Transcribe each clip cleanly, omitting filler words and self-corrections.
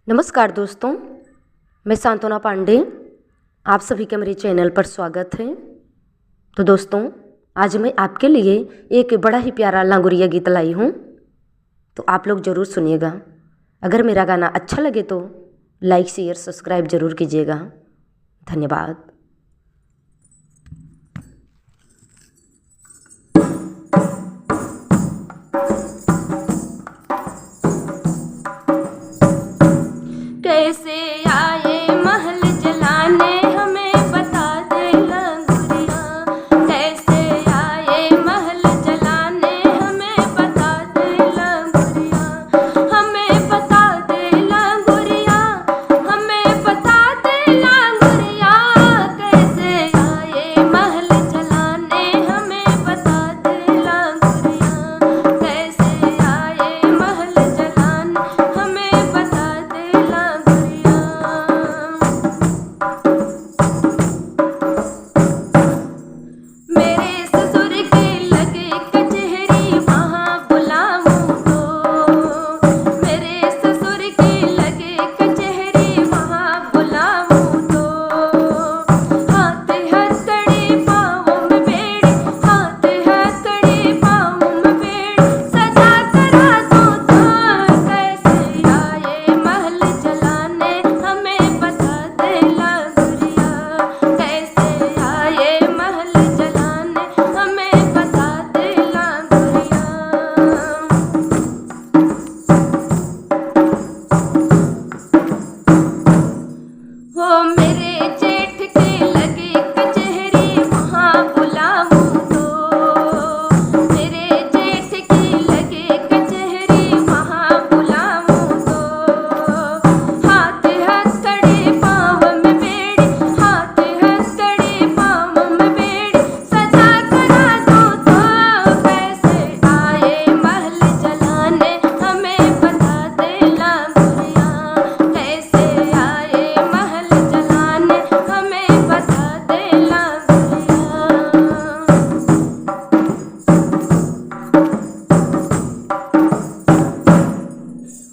नमस्कार दोस्तों, मैं सांत्वना पांडे। आप सभी का मेरे चैनल पर स्वागत है। तो दोस्तों, आज मैं आपके लिए एक बड़ा ही प्यारा लांगुरिया गीत लाई हूँ, तो आप लोग ज़रूर सुनिएगा। अगर मेरा गाना अच्छा लगे तो लाइक शेयर सब्सक्राइब ज़रूर कीजिएगा। धन्यवाद। कैसे आए महल जलाने हमें बता दे लांगुरिया। कैसे आए महल जलाने हमें बता दे लांगुरिया। हमें बता दे लांगुरिया, हमें बता दे लांगुरिया। कैसे आए महल जलाने हमें बता दे लांगुरिया। कैसे आए महल जलाने हमें बता दे लांगुरिया। मेरे ससुर के लगे कचहरी वहाँ बुलाऊं तो। मेरे ससुर के लगे कचहरी वहाँ बुलाऊं तो। हाथ हथकड़ी पाँवों में बेड़ी, हाथ हथकड़ी पाँवों में बेड़ी सजा करा दूं तो। कैसे आए महल जलाने हमें बता दे लांगुरिया। कैसे आए महल जलाने हमें बता दे लांगुरिया। हो मेरे जेठ के लगे कचहरी वहाँ बुलाऊं तो। मेरे जेठ के लगे कचहरी वहाँ बुलाऊं तो। हाथ हथकड़ी पाँव में बेड़ी, हाथ हथकड़ी पाँव में बेड़ी सजा करा दूं तो। कैसे आए महल जलाने हमें बता दे लांगुरिया। कैसे आए महल जलाने हमें बता दे लांगुरिया।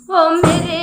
हो मेरे